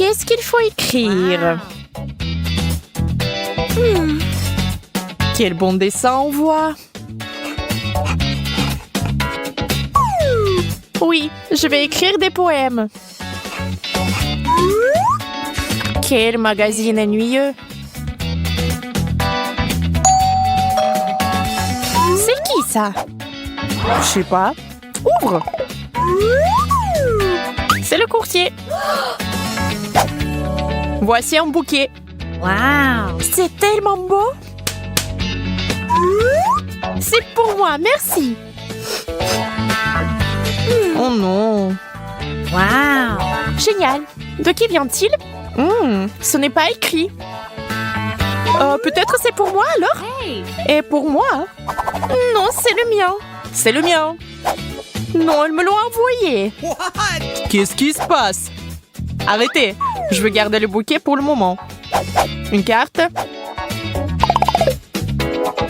Qu'est-ce qu'il faut écrire? Quel bon dessin on voit. Oui, je vais écrire des poèmes. Quel magazine ennuyeux. C'est qui ça? Je sais pas. Ouvre. C'est le courtier. Voici un bouquet. Wow! C'est tellement beau. C'est pour moi, merci. Oh non. Wow! Génial. De qui vient-il? Ce n'est pas écrit. Peut-être c'est pour moi alors? Hey! Et pour moi? Non, c'est le mien. C'est le mien. Non, ils me l'ont envoyé. Qu'est-ce qui se passe? Arrêtez. Je veux garder le bouquet pour le moment. Une carte?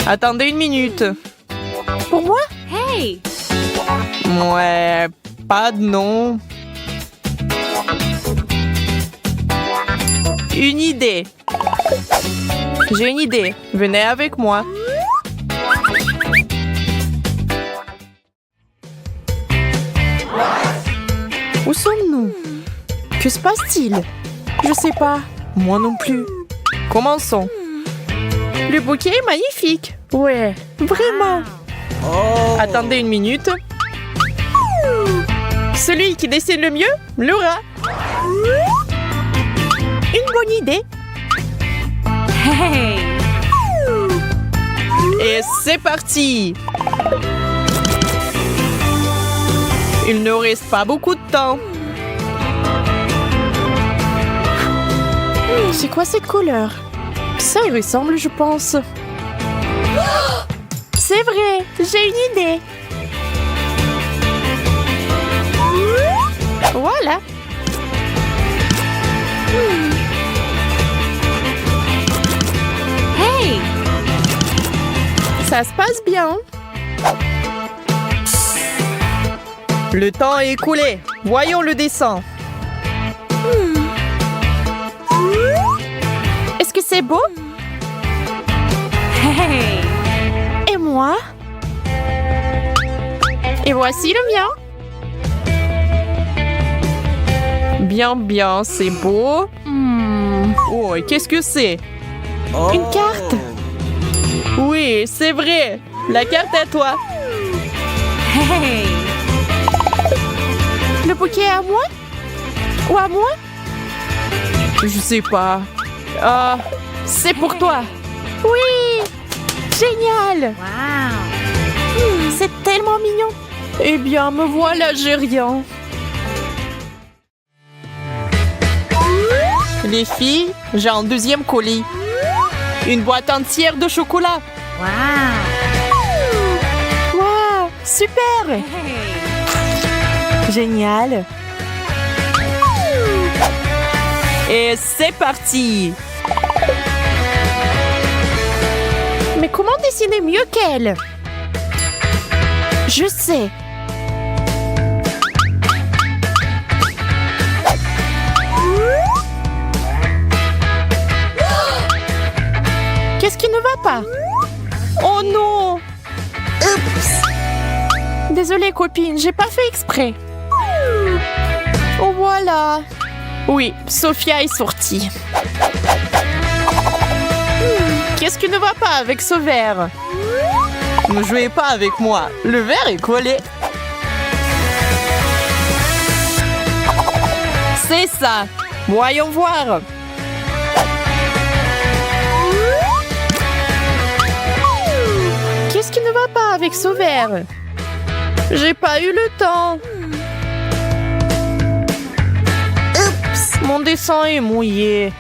Attendez une minute. Pour moi? Hey! Ouais, pas de nom. Une idée. J'ai une idée. Venez avec moi. Où sommes-nous? Que se passe-t-il? Je sais pas. Moi non plus. Commençons. Le bouquet est magnifique. Ouais, vraiment. Attendez une minute. Celui qui dessine le mieux l'aura. Une bonne idée. Hey! Et c'est parti. Il ne reste pas beaucoup de temps. C'est quoi cette couleur? Ça y ressemble, je pense. C'est vrai, j'ai une idée. Voilà. Hey! Ça se passe bien. Le temps est écoulé. Voyons le dessin. Est-ce que c'est beau? Hey! Et moi? Et voici le mien. Bien, bien, c'est beau. Oh, et qu'est-ce que c'est? Une carte? Oui, c'est vrai. La carte à toi. Hey! Le bouquet à moi? Ou à moi? Je sais pas. Ah, c'est pour toi. Oui! Génial! Wow! C'est tellement mignon. Eh bien, me voilà, j'ai rien. Les filles, j'ai un deuxième colis. Une boîte entière de chocolat. Wow! Wow, super! Hey! Génial. Et c'est parti. Mais comment dessiner mieux qu'elle? Je sais. Qu'est-ce qui ne va pas? Oh non! Oups! Désolée copine, j'ai pas fait exprès. Oh voilà. Oui, Sophia est sortie. Qu'est-ce qui ne va pas avec ce verre? Ne jouez pas avec moi. Le verre est collé. C'est ça. Voyons voir. Qu'est-ce qui ne va pas avec ce verre? J'ai pas eu le temps. Oups, mon dessin est mouillé.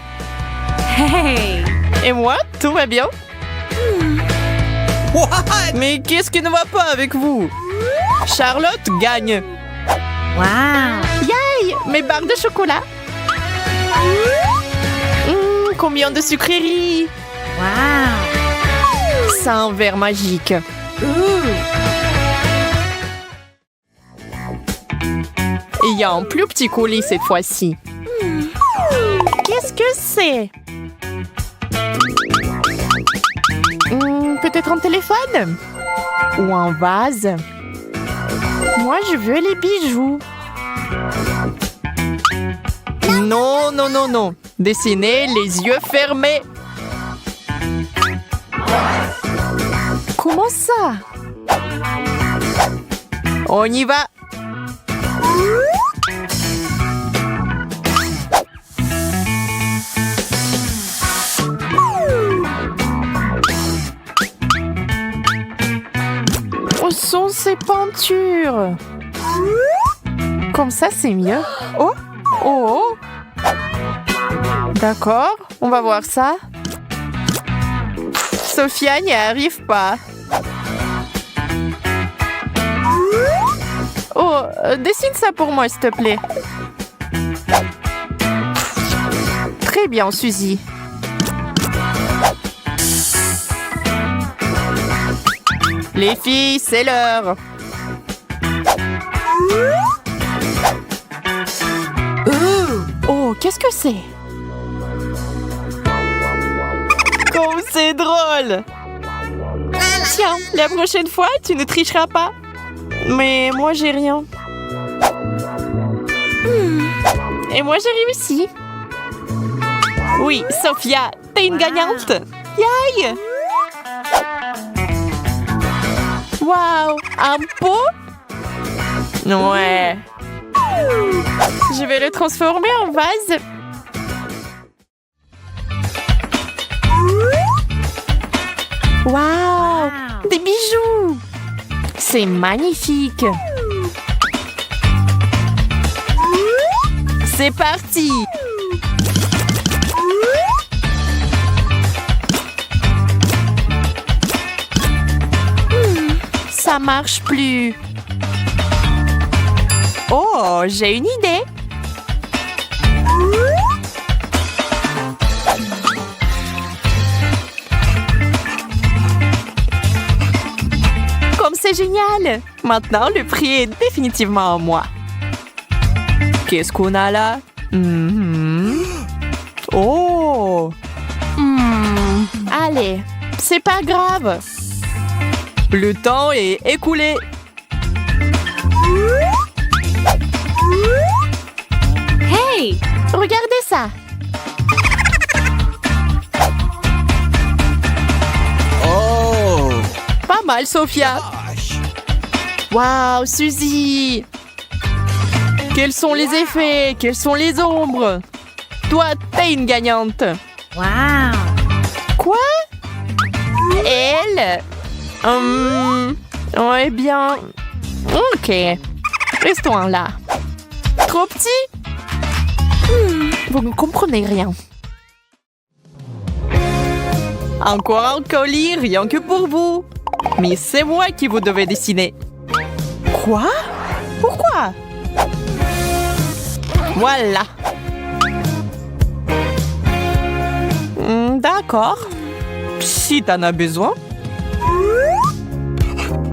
Hey! Et moi, tout va bien? Mais qu'est-ce qui ne va pas avec vous? Charlotte gagne. Wow! Yay! Mes barres de chocolat. Combien de sucreries. Wow! C'est un verre magique. Il y a un plus petit colis cette fois-ci. que c'est? Peut-être un téléphone? Ou un vase? Moi, je veux les bijoux. Non, non, non, non. Dessinez les yeux fermés. Comment ça? On y va. Où sont ces peintures? Comme ça, c'est mieux. Oh, oh, oh. D'accord, on va voir ça. Sophia n'y arrive pas. Oh, dessine ça pour moi, s'il te plaît. Très bien, Suzy. Les filles, c'est l'heure. Oh, qu'est-ce que c'est? Oh, c'est drôle! Tiens, la prochaine fois, tu ne tricheras pas. Mais moi, j'ai rien. Et moi, j'ai réussi. Oui, Sophia, t'es une gagnante. Yay! Waouh, un pot? Ouais. Je vais le transformer en vase. Waouh, des bijoux. C'est magnifique. C'est parti. Ça marche plus. Oh, j'ai une idée. Comme c'est génial. Maintenant, le prix est définitivement à moi. Qu'est-ce qu'on a là? Oh. Allez, c'est pas grave. Le temps est écoulé. Hey! Regardez ça. Oh! Pas mal, Sophia. Waouh, Suzy. Quels sont les effets? Quelles sont les ombres? Toi, t'es une gagnante. Wow! Quoi? Elle? Ouais, bien. Ok. Restons là. Trop petit? Vous ne comprenez rien. Encore un colis, rien que pour vous. Mais c'est moi qui vous devez dessiner. Quoi? Pourquoi? Voilà. D'accord. Si t'en as besoin.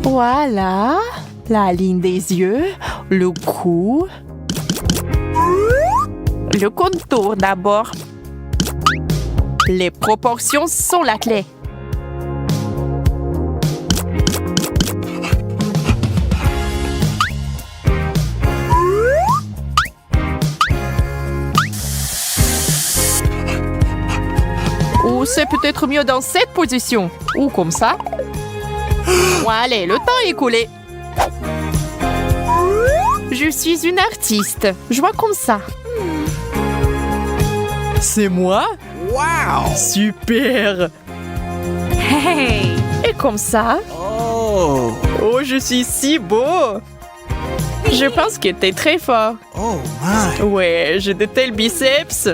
Voilà. La ligne des yeux, le cou. Le contour d'abord. Les proportions sont la clé. Ou c'est peut-être mieux dans cette position. Ou comme ça. Bon, allez, le temps est écoulé. Je suis une artiste. Je vois comme ça. C'est moi? Wow! Super! Hey! Et comme ça? Oh! Oh, je suis si beau! Je pense que t'es très fort. Oh my! Ouais, j'ai de tels biceps.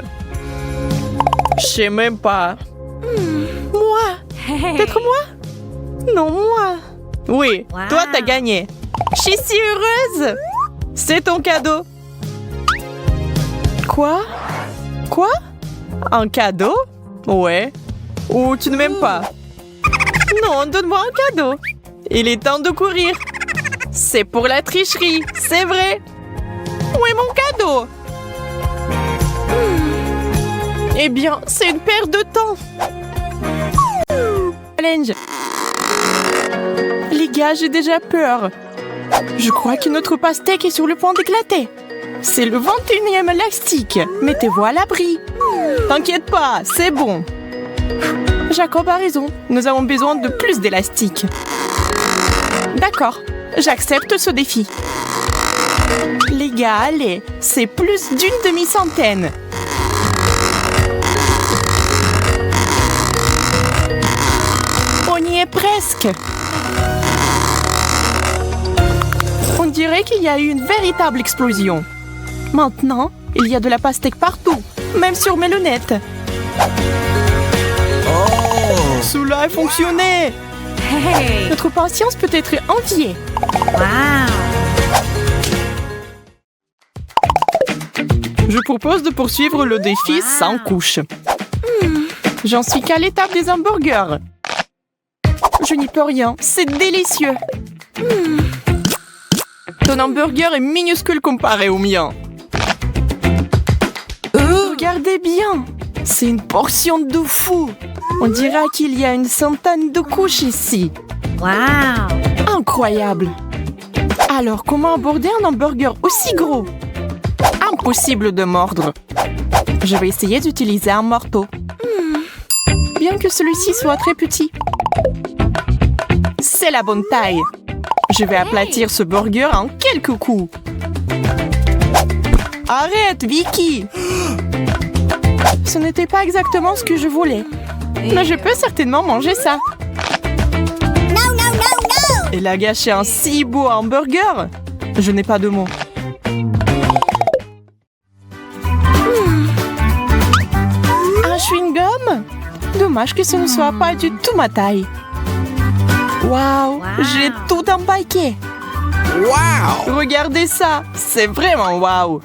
Je sais même pas. Moi? Hey! Peut-être moi? Non, moi. Oui, Wow. toi, t'as gagné. Je suis si heureuse. C'est ton cadeau. Quoi? Quoi? Un cadeau? Ouais. Ou tu ne m'aimes pas? Non, donne-moi un cadeau. Il est temps de courir. C'est pour la tricherie, c'est vrai. Où est mon cadeau? Eh bien, c'est une perte de temps. Challenge. Les gars, j'ai déjà peur. Je crois que notre pastèque est sur le point d'éclater. C'est le 21e élastique. Mettez-vous à l'abri. T'inquiète pas, c'est bon. Jacob a raison. Nous avons besoin de plus d'élastique. D'accord, j'accepte ce défi. Les gars, allez, c'est plus d'une demi-centaine. On y est presque. On dirait qu'il y a eu une véritable explosion. Maintenant, il y a de la pastèque partout, même sur mes lunettes. Oh! Cela a fonctionné. Hey! Notre patience peut être enviée. Wow! Je propose de poursuivre le défi sans couche. J'en suis qu'à l'étape des hamburgers. Je n'y peux rien, c'est délicieux. Ton hamburger est minuscule comparé au mien. Regardez bien, c'est une portion de fou. On dirait qu'il y a une centaine de couches ici. Wow! Incroyable. Alors, comment aborder un hamburger aussi gros? Impossible de mordre. Je vais essayer d'utiliser un marteau. Bien que celui-ci soit très petit. C'est la bonne taille. Je vais aplatir ce burger en quelques coups. Arrête, Vicky! Ce n'était pas exactement ce que je voulais. Mais je peux certainement manger ça. Elle a gâché un si beau hamburger. Je n'ai pas de mots. Un chewing-gum? Dommage que ce ne soit pas du tout ma taille. Waouh, j'ai tout empaqué. Wow! Regardez ça, c'est vraiment waouh.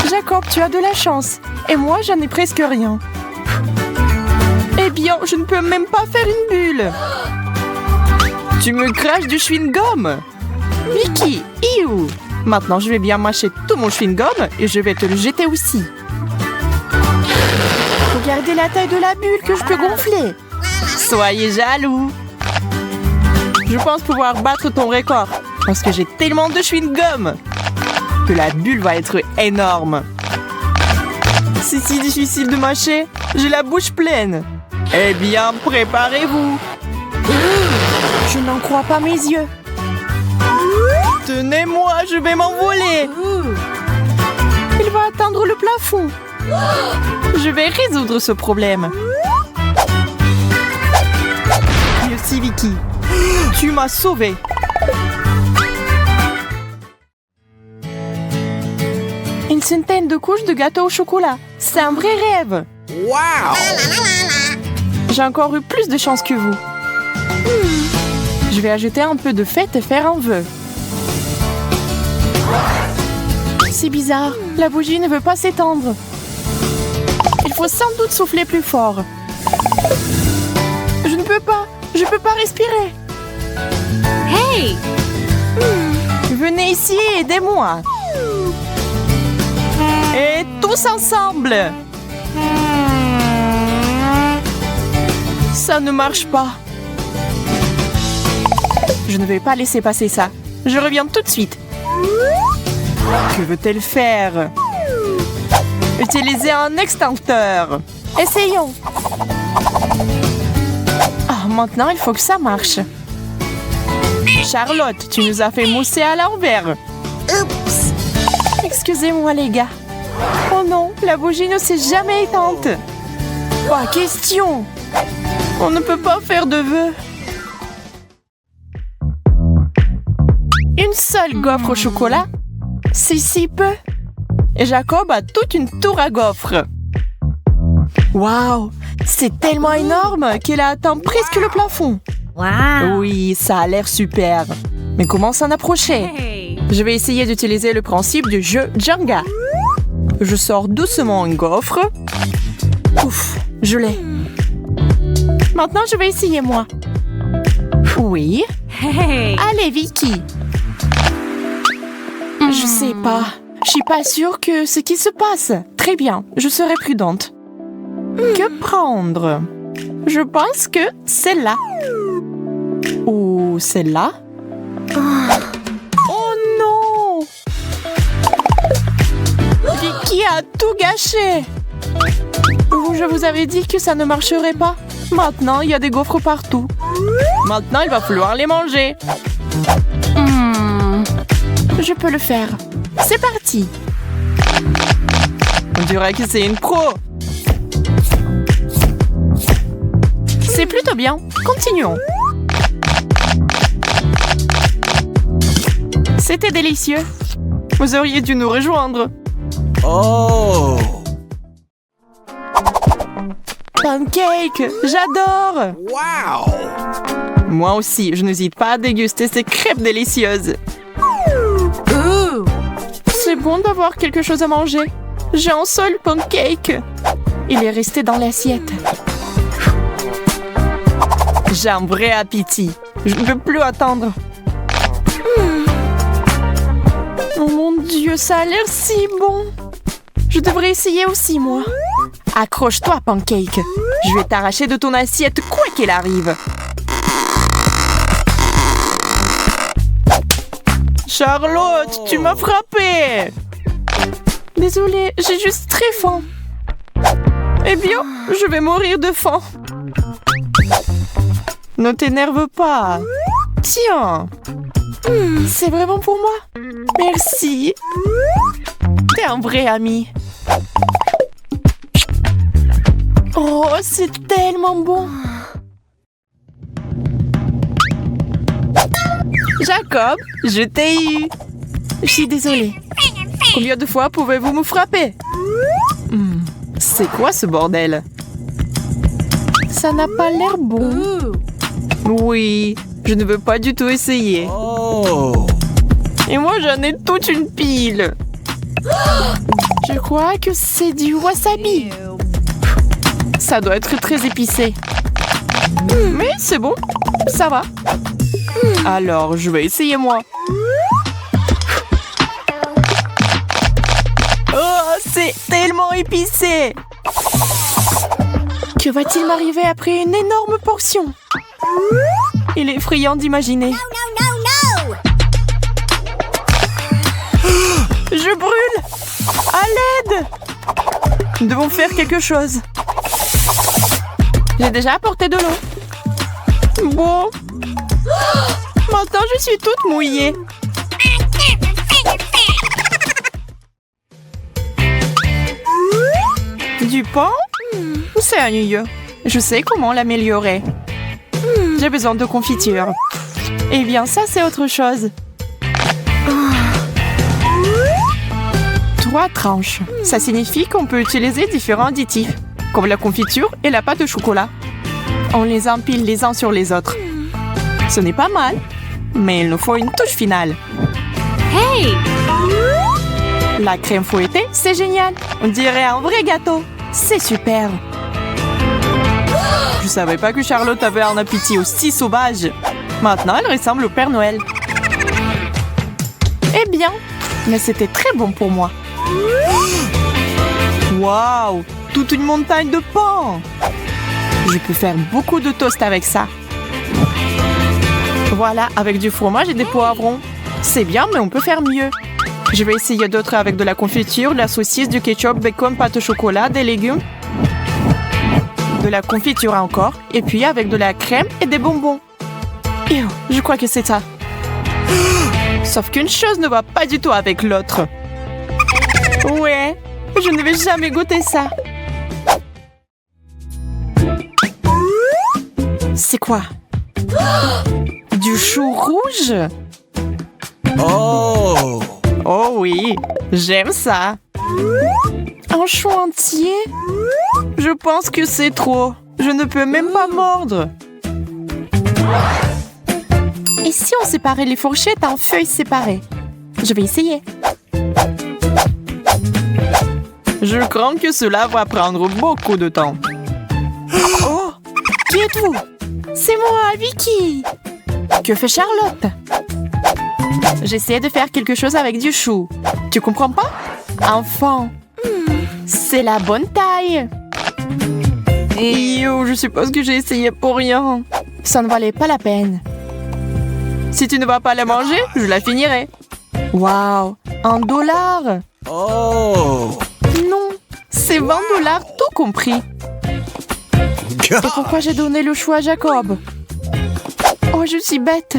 Jacob, tu as de la chance. Et moi, j'en ai presque rien. Eh bien, je ne peux même pas faire une bulle. Tu me craches du chewing-gum. Vicky, iou. Maintenant, je vais bien mâcher tout mon chewing-gum et je vais te le jeter aussi. Regardez la taille de la bulle que je peux gonfler. Soyez jaloux. Je pense pouvoir battre ton record parce que j'ai tellement de chewing-gum que la bulle va être énorme. C'est si difficile de mâcher, j'ai la bouche pleine. Eh bien, préparez-vous. Je n'en crois pas mes yeux. Tenez-moi, je vais m'envoler. Il va atteindre le plafond. Je vais résoudre ce problème. Merci, Vicky. Tu m'as sauvée. Une centaine de couches de gâteau au chocolat. C'est un vrai rêve. Wow! J'ai encore eu plus de chance que vous. Je vais ajouter un peu de fête et faire un vœu. C'est bizarre, la bougie ne veut pas s'étendre. Il faut sans doute souffler plus fort. Je ne peux pas, je peux pas respirer. Hey! Venez ici et aidez-moi. Et tous ensemble. Ça ne marche pas. Je ne vais pas laisser passer ça. Je reviens tout de suite. Que veut-elle faire? Utiliser un extincteur. Essayons. Ah, maintenant, il faut que ça marche. Charlotte, tu nous as fait mousser à l'envers. Oups. Excusez-moi, les gars. Oh non, la bougie ne s'est jamais éteinte. Pas question. On ne peut pas faire de vœux. Une seule gaufre au chocolat? C'est si peu. Et Jacob a toute une tour à gaufres. Waouh, c'est tellement énorme qu'elle a atteint presque le plafond. Wow! Oui, ça a l'air super. Mais comment s'en approcher? Hey! Je vais essayer d'utiliser le principe du jeu Jenga. Je sors doucement une gaufre. Ouf, je l'ai. Maintenant, je vais essayer moi. Oui. Hey! Allez, Vicky. Je sais pas. Je suis pas sûre que ce qui se passe. Très bien, je serai prudente. Que prendre? Je pense que celle-là. Ou celle-là? Oh non! Vicky a tout gâché! Je vous avais dit que ça ne marcherait pas. Maintenant, il y a des gaufres partout. Maintenant, il va falloir les manger. Je peux le faire. C'est parti. On dirait que c'est une pro. C'est plutôt bien. Continuons. C'était délicieux. Vous auriez dû nous rejoindre. Oh! Pancake, j'adore. Wow! Moi aussi, je n'hésite pas à déguster ces crêpes délicieuses. C'est bon d'avoir quelque chose à manger. J'ai un seul pancake. Il est resté dans l'assiette. J'ai un vrai appétit. Je ne peux plus attendre. Oh mon Dieu, ça a l'air si bon. Je devrais essayer aussi, moi. Accroche-toi, Pancake. Je vais t'arracher de ton assiette quoi qu'il arrive. Charlotte, tu m'as frappée. Désolée, j'ai juste très faim. Eh bien, je vais mourir de faim. Ne t'énerve pas. Tiens. C'est vraiment pour moi. Merci. T'es un vrai ami. Oh, c'est tellement bon. Jacob, je t'ai eu. Je suis désolée. Combien de fois pouvez-vous me frapper? C'est quoi ce bordel? Ça n'a pas l'air bon. Oui, je ne veux pas du tout essayer. Oh! Et moi, j'en ai toute une pile. Je crois que c'est du wasabi. Ça doit être très épicé. Mais c'est bon, ça va. Alors, je vais essayer moi. Oh, c'est tellement épicé. Que va-t-il m'arriver après une énorme portion? Il est effrayant d'imaginer. Je brûle! À l'aide! Nous devons faire quelque chose. J'ai déjà apporté de l'eau. Bon. Maintenant, je suis toute mouillée. Du pain? C'est ennuyeux. Je sais comment l'améliorer. J'ai besoin de confiture. Eh bien, ça, c'est autre chose. 3 tranches. Ça signifie qu'on peut utiliser différents additifs, comme la confiture et la pâte au chocolat. On les empile les uns sur les autres. Ce n'est pas mal, mais il nous faut une touche finale. Hey! La crème fouettée, c'est génial. On dirait un vrai gâteau. C'est super. Je savais pas que Charlotte avait un appétit aussi sauvage. Maintenant, elle ressemble au Père Noël. Eh bien, mais c'était très bon pour moi. Waouh! Toute une montagne de pain! Je peux faire beaucoup de toast avec ça. Voilà, avec du fromage et des poivrons. C'est bien, mais on peut faire mieux. Je vais essayer d'autres avec de la confiture, de la saucisse, du ketchup, bacon, pâte au chocolat, des légumes. De la confiture encore. Et puis avec de la crème et des bonbons. Ew, je crois que c'est ça. Sauf qu'une chose ne va pas du tout avec l'autre. Ouais, je ne vais jamais goûter ça. C'est quoi? Du chou rouge? Oh! Oh oui, j'aime ça. Un chou entier? Je pense que c'est trop. Je ne peux même pas mordre. Et si on séparait les fourchettes en feuilles séparées? Je vais essayer. Je crains que cela va prendre beaucoup de temps. Oh! Qui êtes-vous? C'est moi, Vicky! Que fait Charlotte? J'essaie de faire quelque chose avec du chou. Tu comprends pas? Enfant, c'est la bonne taille. Yo, je suppose que j'ai essayé pour rien. Ça ne valait pas la peine. Si tu ne vas pas la manger, je la finirai. Waouh, $1. Oh. Non, c'est $20 tout compris. Et pourquoi j'ai donné le choix à Jacob? Oh, je suis bête.